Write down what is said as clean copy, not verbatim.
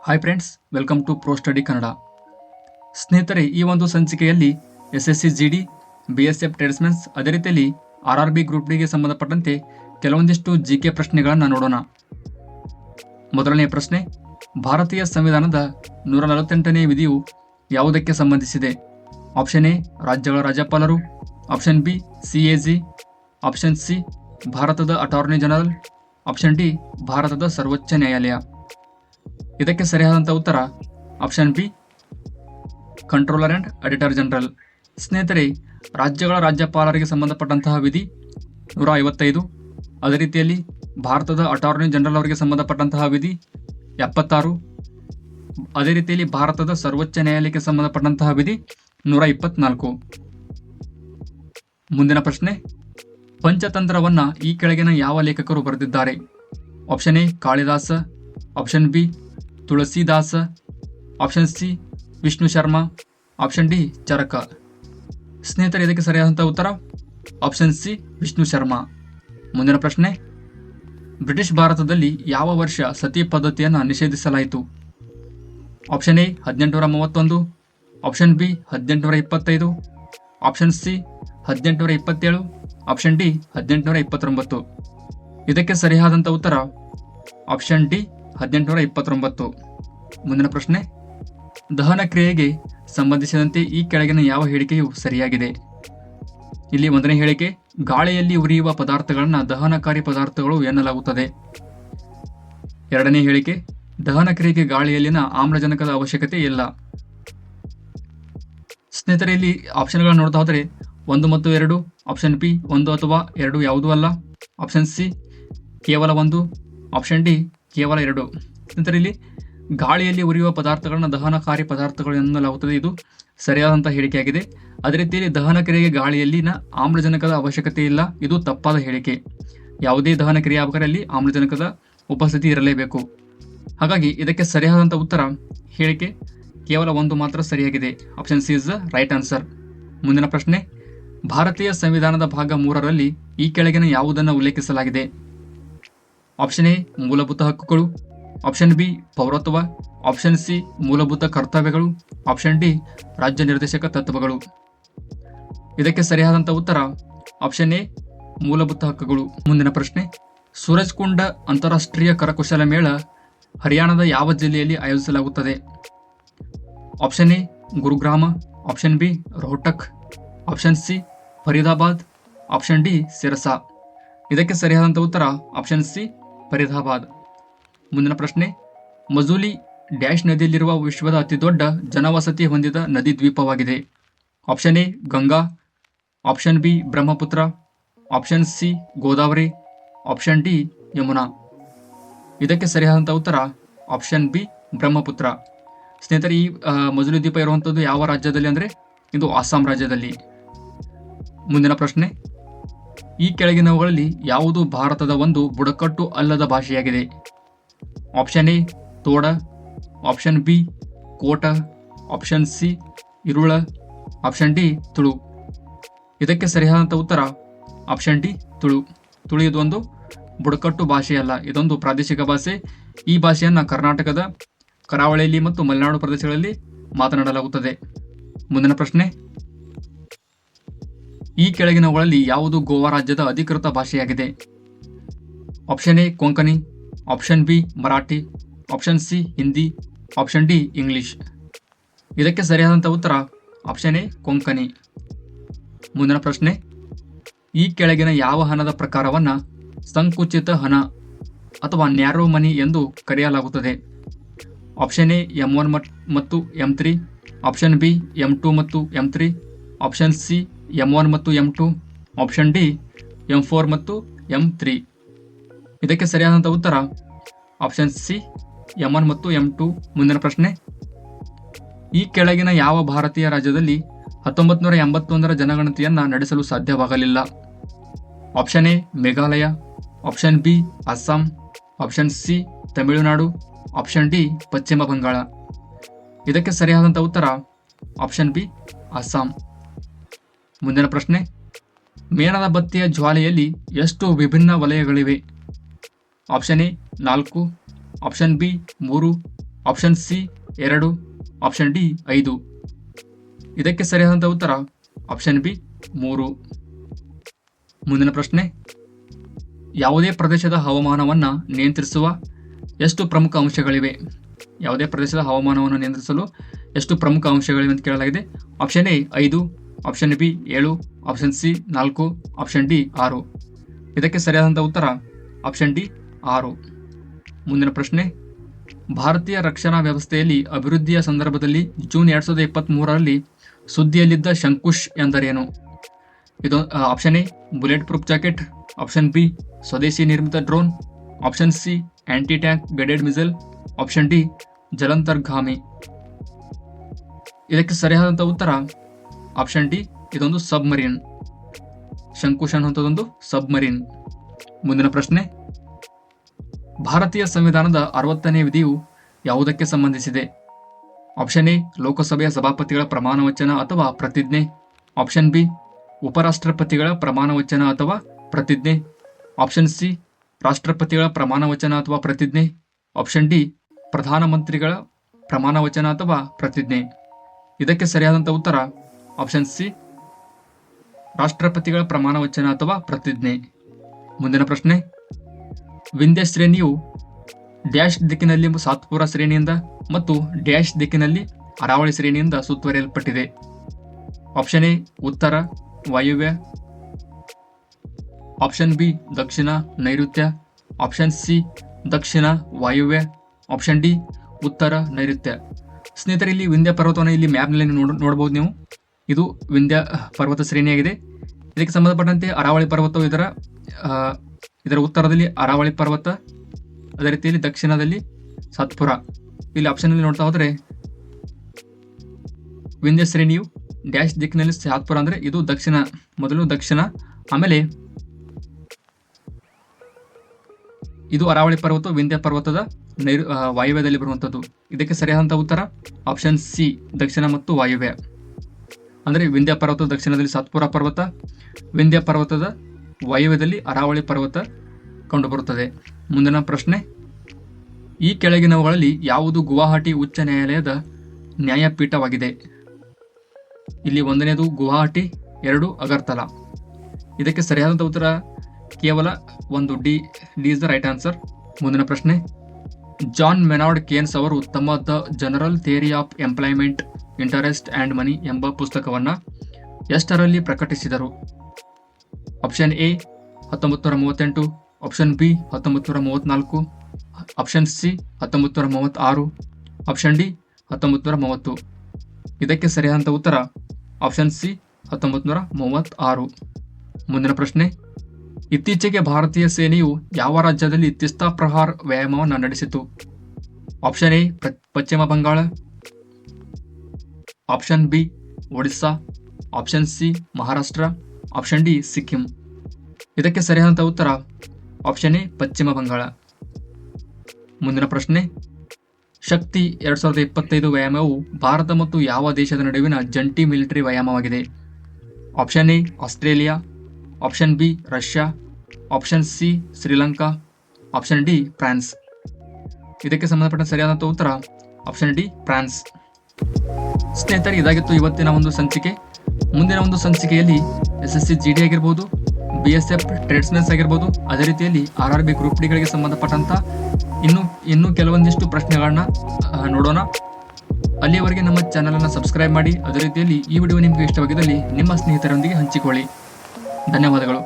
Hi friends, welcome to pro study Kannada. ಸ್ನೇಹಿತರೆ, ಈ ಒಂದು ಸಂಚಿಕೆಯಲ್ಲಿ SSC GD, BSF ಟ್ರೇಡ್ಸ್ಮನ್ಸ್, ಅದೇ ರೀತಿಯಲ್ಲಿ RRB ಗ್ರೂಪ್ ಡಿಗೆ ಸಂಬಂಧಪಟ್ಟಂತೆ ಕೆಲವೊಂದಿಷ್ಟು GK ಪ್ರಶ್ನೆಗಳನ್ನು ನೋಡೋಣ. ಮೊದಲನೆಯ ಪ್ರಶ್ನೆ, ಭಾರತೀಯ ಸಂವಿಧಾನದ 148ನೇ ವಿಧಿಯು ಯಾವುದಕ್ಕೆ ಸಂಬಂಧಿಸಿದೆ? ಆಪ್ಷನ್ ಎ ರಾಜ್ಯಗಳ ರಾಜ್ಯಪಾಲರು, option B CAG, option C ಭಾರತದ ಅಟಾರ್ನಿ ಜನರಲ್, ಆಪ್ಷನ್ ಡಿ ಭಾರತದ ಸರ್ವೋಚ್ಚ ನ್ಯಾಯಾಲಯ. ಇದಕ್ಕೆ ಸರಿಯಾದಂಥ ಉತ್ತರ option B controller and auditor general. ಸ್ನೇಹಿತರೆ, ರಾಜ್ಯಗಳ ರಾಜ್ಯಪಾಲರಿಗೆ ಸಂಬಂಧಪಟ್ಟಂತಹ ವಿಧಿ 155, ಅದೇ ರೀತಿಯಲ್ಲಿ ಭಾರತದ ಅಟಾರ್ನಿ ಜನರಲ್ ಅವರಿಗೆ ಸಂಬಂಧಪಟ್ಟಂತಹ ವಿಧಿ 76, ಅದೇ ರೀತಿಯಲ್ಲಿ ಭಾರತದ ಸರ್ವೋಚ್ಚ ನ್ಯಾಯಾಲಯಕ್ಕೆ ಸಂಬಂಧಪಟ್ಟಂತಹ ವಿಧಿ 124. ಮುಂದಿನ ಪ್ರಶ್ನೆ, ಪಂಚತಂತ್ರವನ್ನ ಈ ಕೆಳಗಿನ ಯಾವ ಲೇಖಕರು ಬರೆದಿದ್ದಾರೆ? Option A Kalidasa, option B Tulsidas, option C Vishnu Sharma, option D Charaka. ಸ್ನೇಹಿತರೆ, ಇದಕ್ಕೆ ಸರಿಯಾದಂಥ ಉತ್ತರ ಆಪ್ಷನ್ ಸಿ ವಿಷ್ಣು ಶರ್ಮಾ. ಮುಂದಿನ ಪ್ರಶ್ನೆ, ಬ್ರಿಟಿಷ್ ಭಾರತದಲ್ಲಿ ಯಾವ ವರ್ಷ ಸತಿ ಪದ್ಧತಿಯನ್ನು ನಿಷೇಧಿಸಲಾಯಿತು? Option A 1831, option B 1825, option C 1827, option D 1829. ಇದಕ್ಕೆ ಸರಿಯಾದಂಥ ಉತ್ತರ ಆಪ್ಷನ್ ಡಿ 1829. ಮುಂದಿನ ಪ್ರಶ್ನೆ, ದಹನ ಕ್ರಿಯೆಗೆ ಸಂಬಂಧಿಸಿದಂತೆ ಈ ಕೆಳಗಿನ ಯಾವ ಹೇಳಿಕೆಯು ಸರಿಯಾಗಿದೆ? ಇಲ್ಲಿ ಒಂದನೇ ಹೇಳಿಕೆ, ಗಾಳಿಯಲ್ಲಿ ಉರಿಯುವ ಪದಾರ್ಥಗಳನ್ನು ದಹನಕಾರಿ ಪದಾರ್ಥಗಳು ಎನ್ನಲಾಗುತ್ತದೆ. ಎರಡನೇ ಹೇಳಿಕೆ, ದಹನ ಕ್ರಿಯೆಗೆ ಗಾಳಿಯಲ್ಲಿನ ಆಮ್ಲಜನಕದ ಅವಶ್ಯಕತೆ ಇಲ್ಲ. ಸ್ನೇಹಿತರೆ, ಇಲ್ಲಿ ಆಪ್ಷನ್ಗಳನ್ನು ನೋಡ್ತಾ ಹೋದರೆ 1 ಮತ್ತು 2, ಆಪ್ಷನ್ ಬಿ 1 ಅಥವಾ 2 ಯಾವುದೂ ಅಲ್ಲ, ಆಪ್ಷನ್ ಸಿ ಕೇವಲ 1, ಆಪ್ಷನ್ ಡಿ ಕೇವಲ 2. ಸ್ನೇಹಿತರೆ, ಇಲ್ಲಿ ಗಾಳಿಯಲ್ಲಿ ಉರಿಯುವ ಪದಾರ್ಥಗಳನ್ನ ದಹನಕಾರಿ ಪದಾರ್ಥಗಳು ಎನ್ನಲಾಗುತ್ತದೆ. ಇದು ಸರಿಯಾದಂಥ ಹೇಳಿಕೆಯಾಗಿದೆ. ಅದೇ ರೀತಿಯಲ್ಲಿ ದಹನ ಕ್ರಿಯೆಗೆ ಗಾಳಿಯಲ್ಲಿನ ಆಮ್ಲಜನಕದ ಅವಶ್ಯಕತೆ ಇಲ್ಲ, ಇದು ತಪ್ಪಾದ ಹೇಳಿಕೆ. ಯಾವುದೇ ದಹನ ಕ್ರಿಯೆ ಆಗಬೇಕಾದಲ್ಲಿ ಆಮ್ಲಜನಕದ ಉಪಸ್ಥಿತಿ ಇರಲೇಬೇಕು. ಹಾಗಾಗಿ ಇದಕ್ಕೆ ಸರಿಯಾದಂಥ ಉತ್ತರ ಹೇಳಿಕೆ ಕೇವಲ 1 ಮಾತ್ರ ಸರಿಯಾಗಿದೆ. Option C is the right answer. ಮುಂದಿನ ಪ್ರಶ್ನೆ, ಭಾರತೀಯ ಸಂವಿಧಾನದ ಭಾಗ 3ರಲ್ಲಿ ಈ ಕೆಳಗಿನ ಯಾವುದನ್ನು ಉಲ್ಲೇಖಿಸಲಾಗಿದೆ? ಆಪ್ಷನ್ ಎ ಮೂಲಭೂತ ಹಕ್ಕುಗಳು, ಆಪ್ಷನ್ ಬಿ ಪೌರತ್ವ, ಆಪ್ಷನ್ ಸಿ ಮೂಲಭೂತ ಕರ್ತವ್ಯಗಳು, ಆಪ್ಷನ್ ಡಿ ರಾಜ್ಯ ನಿರ್ದೇಶಕ ತತ್ವಗಳು. ಇದಕ್ಕೆ ಸರಿಯಾದಂಥ ಉತ್ತರ ಆಪ್ಷನ್ ಎ ಮೂಲಭೂತ ಹಕ್ಕುಗಳು. ಮುಂದಿನ ಪ್ರಶ್ನೆ, ಸೂರಜ್ ಕುಂಡ ಅಂತಾರಾಷ್ಟ್ರೀಯ ಕರಕುಶಲ ಮೇಳ ಹರಿಯಾಣದ ಯಾವ ಜಿಲ್ಲೆಯಲ್ಲಿ ಆಯೋಜಿಸಲಾಗುತ್ತದೆ? Option A Gurugram, option B Rohtak, option C Faridabad, option D Sirsa. ಇದಕ್ಕೆ ಸರಿಯಾದಂಥ ಉತ್ತರ ಆಪ್ಷನ್ ಸಿ ಫರೀದಾಬಾದ್. ಮುಂದಿನ ಪ್ರಶ್ನೆ, ಮಜೂಲಿ ಡ್ಯಾಶ್ ನದಿಯಲ್ಲಿರುವ ವಿಶ್ವದ ಅತಿದೊಡ್ಡ ಜನವಸತಿ ಹೊಂದಿದ ನದಿ ದ್ವೀಪವಾಗಿದೆ? Option A Ganga, option B Brahmaputra, option C Godavari, option D Yamuna. ಇದಕ್ಕೆ ಸರಿಯಾದಂಥ ಉತ್ತರ ಆಪ್ಷನ್ ಬಿ ಬ್ರಹ್ಮಪುತ್ರ. ಸ್ನೇಹಿತರೆ, ಈ ಮಜೂಲಿ ದ್ವೀಪ ಇರುವಂಥದ್ದು ಯಾವ ರಾಜ್ಯದಲ್ಲಿ ಅಂದರೆ ಇದು ಅಸ್ಸಾಂ ರಾಜ್ಯದಲ್ಲಿ. ಮುಂದಿನ ಪ್ರಶ್ನೆ, ಈ ಕೆಳಗಿನವುಗಳಲ್ಲಿ ಯಾವುದು ಭಾರತದ ಒಂದು ಬುಡಕಟ್ಟು ಅಲ್ಲದ ಭಾಷೆಯಾಗಿದೆ? Option A Toda, option B Kota, option C Irula, option D Tulu. ಇದಕ್ಕೆ ಸರಿಯಾದಂಥ ಉತ್ತರ ಆಪ್ಷನ್ ಡಿ ತುಳು. ತುಳು ಇದೊಂದು ಬುಡಕಟ್ಟು ಭಾಷೆಯಲ್ಲ, ಇದೊಂದು ಪ್ರಾದೇಶಿಕ ಭಾಷೆ. ಈ ಭಾಷೆಯನ್ನು ಕರ್ನಾಟಕದ ಕರಾವಳಿಯಲ್ಲಿ ಮತ್ತು ಮಲೆನಾಡು ಪ್ರದೇಶಗಳಲ್ಲಿ ಮಾತನಾಡಲಾಗುತ್ತದೆ. ಮುಂದಿನ ಪ್ರಶ್ನೆ, ಈ ಕೆಳಗಿನವುಗಳಲ್ಲಿ ಯಾವುದು ಗೋವಾ ರಾಜ್ಯದ ಅಧಿಕೃತ ಭಾಷೆಯಾಗಿದೆ? Option A Konkani, option B Marathi, option C Hindi, option D English. ಇದಕ್ಕೆ ಸರಿಯಾದಂಥ ಉತ್ತರ ಆಪ್ಷನ್ ಎ ಕೊಂಕಣಿ. ಮುಂದಿನ ಪ್ರಶ್ನೆ, ಈ ಕೆಳಗಿನ ಯಾವ ಹಣದ ಪ್ರಕಾರವನ್ನು ಸಂಕುಚಿತ ಹಣ ಅಥವಾ ನ್ಯಾರೋ ಮನಿ ಎಂದು ಕರೆಯಲಾಗುತ್ತದೆ? ಆಪ್ಷನ್ ಎ M1 ಮತ್ತು M3, ಆಪ್ಷನ್ ಬಿ M2 ಮತ್ತು M3, ಆಪ್ಷನ್ ಸಿ M1 ಮತ್ತು M2, ಆಪ್ಷನ್ ಡಿ M4 ಮತ್ತು M3. ಇದಕ್ಕೆ ಸರಿಯಾದಂಥ ಉತ್ತರ ಆಪ್ಷನ್ ಸಿ M1 ಮತ್ತು M2. ಮುಂದಿನ ಪ್ರಶ್ನೆ, ಈ ಕೆಳಗಿನ ಯಾವ ಭಾರತೀಯ ರಾಜ್ಯದಲ್ಲಿ 1981ರ ಜನಗಣತಿಯನ್ನು ನಡೆಸಲು ಸಾಧ್ಯವಾಗಲಿಲ್ಲ? Option A Meghalaya, option B Assam, option C Tamil Nadu, option D ಪಶ್ಚಿಮ ಬಂಗಾಳ. ಇದಕ್ಕೆ ಸರಿಯಾದಂಥ ಉತ್ತರ ಆಪ್ಷನ್ ಬಿ ಅಸ್ಸಾಂ. ಮುಂದಿನ ಪ್ರಶ್ನೆ, ಮೇಣದ ಬತ್ತಿಯ ಜ್ವಾಲೆಯಲ್ಲಿ ಎಷ್ಟು ವಿಭಿನ್ನ ವಲಯಗಳಿವೆ? Option A 4, option B 3, option C 2, option D 5. ಇದಕ್ಕೆ ಸರಿಯಾದಂಥ ಉತ್ತರ ಆಪ್ಷನ್ ಬಿ 3. ಮುಂದಿನ ಪ್ರಶ್ನೆ, ಯಾವುದೇ ಪ್ರದೇಶದ ಹವಾಮಾನವನ್ನು ನಿಯಂತ್ರಿಸುವ ಎಷ್ಟು ಪ್ರಮುಖ ಅಂಶಗಳಿವೆ? ಯಾವುದೇ ಪ್ರದೇಶದ ಹವಾಮಾನವನ್ನು ನಿಯಂತ್ರಿಸಲು ಎಷ್ಟು ಪ್ರಮುಖ ಅಂಶಗಳಿವೆ ಅಂತ ಕೇಳಲಾಗಿದೆ. Option A 5, option B 7, option C 4, option D 6. ಇದಕ್ಕೆ ಸರಿಯಾದಂಥ ಉತ್ತರ ಆಪ್ಷನ್ ಡಿ 6. ಮುಂದಿನ ಪ್ರಶ್ನೆ, ಭಾರತೀಯ ರಕ್ಷಣಾ ವ್ಯವಸ್ಥೆಯಲ್ಲಿ ಅಭಿವೃದ್ಧಿಯ ಸಂದರ್ಭದಲ್ಲಿ ಜೂನ್ 2023ರಲ್ಲಿ ಸುದ್ದಿಯಲ್ಲಿದ್ದ ಶಂಕುಶ್ ಎಂದರೇನು? ಇದು option A bullet proof jacket, option B ಸ್ವದೇಶಿ ನಿರ್ಮಿತ drone, option C anti tank guided missile, option D ಜಲಂತರ್ಗಾಮಿ. ಇದಕ್ಕೆ ಸರಿಯಾದಂಥ ಉತ್ತರ ಆಪ್ಷನ್ ಡಿ, ಇದೊಂದು ಸಬ್ಮರೀನ್. ಶಂಕುಶ್ ಅನ್ನುವಂಥದ್ದೊಂದು ಸಬ್ಮರೀನ್. ಮುಂದಿನ ಪ್ರಶ್ನೆ, ಭಾರತೀಯ ಸಂವಿಧಾನದ 60ನೇ ವಿಧಿಯು ಯಾವುದಕ್ಕೆ ಸಂಬಂಧಿಸಿದೆ? ಆಪ್ಷನ್ ಎ ಲೋಕಸಭೆಯ ಸಭಾಪತಿಗಳ ಪ್ರಮಾಣ ವಚನ ಅಥವಾ ಪ್ರತಿಜ್ಞೆ, ಆಪ್ಷನ್ ಬಿ ಉಪರಾಷ್ಟ್ರಪತಿಗಳ ಪ್ರಮಾಣ ವಚನ ಅಥವಾ ಪ್ರತಿಜ್ಞೆ, ಆಪ್ಷನ್ ಸಿ ರಾಷ್ಟ್ರಪತಿಗಳ ಪ್ರಮಾಣ ವಚನ ಅಥವಾ ಪ್ರತಿಜ್ಞೆ, ಆಪ್ಷನ್ ಡಿ ಪ್ರಧಾನಮಂತ್ರಿಗಳ ಪ್ರಮಾಣ ವಚನ ಅಥವಾ ಪ್ರತಿಜ್ಞೆ. ಇದಕ್ಕೆ ಸರಿಯಾದಂಥ ಉತ್ತರ ಆಪ್ಷನ್ ಸಿ ರಾಷ್ಟ್ರಪತಿಗಳ ಪ್ರಮಾಣ ವಚನ ಅಥವಾ ಪ್ರತಿಜ್ಞೆ. ಮುಂದಿನ ಪ್ರಶ್ನೆ, ವಿಂಧ್ಯ ಶ್ರೇಣಿಯು ಡ್ಯಾಶ್ ದಿಕ್ಕಿನಲ್ಲಿ ಸಾತ್ಪುರ ಶ್ರೇಣಿಯಿಂದ ಮತ್ತು ಡ್ಯಾಶ್ ದಿಕ್ಕಿನಲ್ಲಿ ಅರಾವಳಿ ಶ್ರೇಣಿಯಿಂದ ಸುತ್ತುವರಿಯಲ್ಪಟ್ಟಿದೆ. ಆಪ್ಷನ್ ಎ ಉತ್ತರ ವಾಯುವ್ಯ, ಆಪ್ಷನ್ ಬಿ ದಕ್ಷಿಣ ನೈಋತ್ಯ, ಆಪ್ಷನ್ ಸಿ ದಕ್ಷಿಣ ವಾಯುವ್ಯ, ಆಪ್ಷನ್ ಡಿ ಉತ್ತರ ನೈಋತ್ಯ. ಸ್ನೇಹಿತರೆ, ಇಲ್ಲಿ ವಿಂಧ್ಯ ಪರ್ವತವನ್ನು ಇಲ್ಲಿ ಮ್ಯಾಪ್ನಲ್ಲಿ ನೋಡಬಹುದು ನೀವು. ಇದು ವಿಂಧ್ಯ ಪರ್ವತ ಶ್ರೇಣಿಯಾಗಿದೆ. ಇದಕ್ಕೆ ಸಂಬಂಧಪಟ್ಟಂತೆ ಅರಾವಳಿ ಪರ್ವತವು ಇದರ ಉತ್ತರದಲ್ಲಿ ಅರಾವಳಿ ಪರ್ವತ, ಅದೇ ರೀತಿಯಲ್ಲಿ ದಕ್ಷಿಣದಲ್ಲಿ ಸಾತ್ಪುರ. ಇಲ್ಲಿ ಆಪ್ಷನ್ನಲ್ಲಿ ನೋಡ್ತಾ ಹೋದರೆ ವಿಂಧ್ಯ ಶ್ರೇಣಿಯು ಡ್ಯಾಶ್ ದಿಕ್ಕಿನಲ್ಲಿ ಸಾತ್ಪುರ ಅಂದರೆ ಇದು ದಕ್ಷಿಣ, ಮೊದಲು ದಕ್ಷಿಣ, ಆಮೇಲೆ ಇದು ಅರಾವಳಿ ಪರ್ವತ ವಿಂಧ್ಯ ಪರ್ವತದ ವಾಯುವ್ಯದಲ್ಲಿ ಬರುವಂಥದ್ದು. ಇದಕ್ಕೆ ಸರಿಯಾದಂಥ ಉತ್ತರ ಆಪ್ಷನ್ ಸಿ ದಕ್ಷಿಣ ಮತ್ತು ವಾಯುವ್ಯ. ಅಂದರೆ ವಿಂಧ್ಯ ಪರ್ವತದ ದಕ್ಷಿಣದಲ್ಲಿ ಸಾತ್ಪುರ ಪರ್ವತ, ವಿಂಧ್ಯ ಪರ್ವತದ ವಾಯುವ್ಯದಲ್ಲಿ ಅರಾವಳಿ ಪರ್ವತ ಕಂಡುಬರುತ್ತದೆ. ಮುಂದಿನ ಪ್ರಶ್ನೆ, ಈ ಕೆಳಗಿನವುಗಳಲ್ಲಿ ಯಾವುದು ಗುವಾಹಟಿ ಉಚ್ಚ ನ್ಯಾಯಾಲಯದ ನ್ಯಾಯಪೀಠವಾಗಿದೆ? ಇಲ್ಲಿ 1ನೇದು ಗುವಾಹಟಿ, 2 ಅಗರ್ತಲಾ. ಇದಕ್ಕೆ ಸರಿಯಾದಂಥ ಉತ್ತರ ಕೇವಲ 1, D is the right answer. ಮುಂದಿನ ಪ್ರಶ್ನೆ, ಜಾನ್ ಮೆನಾರ್ಡ್ ಕೇನ್ಸ್ ಅವರು ತಮ್ಮ the general theory of employment, interest and ಮನಿ ಎಂಬ ಪುಸ್ತಕವನ್ನು ಎಷ್ಟರಲ್ಲಿ ಪ್ರಕಟಿಸಿದರು? Option A 1938, option B 1934, option C 1936, option D 1930. ಇದಕ್ಕೆ ಸರಿಯಾದಂಥ ಉತ್ತರ ಆಪ್ಷನ್ ಸಿ 1936. ಮುಂದಿನ ಪ್ರಶ್ನೆ, ಇತ್ತೀಚೆಗೆ ಭಾರತೀಯ ಸೇನೆಯು ಯಾವ ರಾಜ್ಯದಲ್ಲಿ ತಿಸ್ತಾ ಪ್ರಹಾರ್ ವ್ಯಾಯಾಮವನ್ನು ನಡೆಸಿತು? Option A Paschim Bangala, option B Odisha, option C Maharashtra, option D Sikkim. ಇದಕ್ಕೆ ಸರಿಯಾದಂಥ ಉತ್ತರ ಆಪ್ಷನ್ ಎ ಪಶ್ಚಿಮ ಬಂಗಾಳ. ಮುಂದಿನ ಪ್ರಶ್ನೆ, ಶಕ್ತಿ 2025 ವ್ಯಾಯಾಮವು ಭಾರತ ಮತ್ತು ಯಾವ ದೇಶದ ನಡುವಿನ ಜಂಟಿ ಮಿಲಿಟರಿ ವ್ಯಾಯಾಮವಾಗಿದೆ? Option A Australia, option B Russia, option C Sri Lanka, option D France. ಇದಕ್ಕೆ ಸಂಬಂಧಪಟ್ಟ ಸರಿಯಾದಂಥ ಉತ್ತರ ಆಪ್ಷನ್ ಡಿ ಫ್ರಾನ್ಸ್. ಸ್ನೇಹಿತರೆ, ಇದಾಗಿತ್ತು ಇವತ್ತಿನ ಒಂದು ಸಂಚಿಕೆ. ಮುಂದಿನ ಒಂದು ಸಂಚಿಕೆಯಲ್ಲಿ SSC GD ಆಗಿರ್ಬೋದು, BSF ಟ್ರೇಡ್ಸ್ಮನ್ಸ್ ಆಗಿರ್ಬೋದು, ಅದೇ ರೀತಿಯಲ್ಲಿ RRB ಗ್ರೂಪ್ ಡಿಗಳಿಗೆ ಸಂಬಂಧಪಟ್ಟಂಥ ಇನ್ನೂ ಕೆಲವೊಂದಿಷ್ಟು ಪ್ರಶ್ನೆಗಳನ್ನ ನೋಡೋಣ. ಅಲ್ಲಿಯವರೆಗೆ ನಮ್ಮ ಚಾನಲನ್ನು ಸಬ್ಸ್ಕ್ರೈಬ್ ಮಾಡಿ. ಅದೇ ರೀತಿಯಲ್ಲಿ ಈ ವಿಡಿಯೋ ನಿಮಗೆ ಇಷ್ಟವಾಗಿದ್ದಲ್ಲಿ ನಿಮ್ಮ ಸ್ನೇಹಿತರೊಂದಿಗೆ ಹಂಚಿಕೊಳ್ಳಿ. ಧನ್ಯವಾದಗಳು.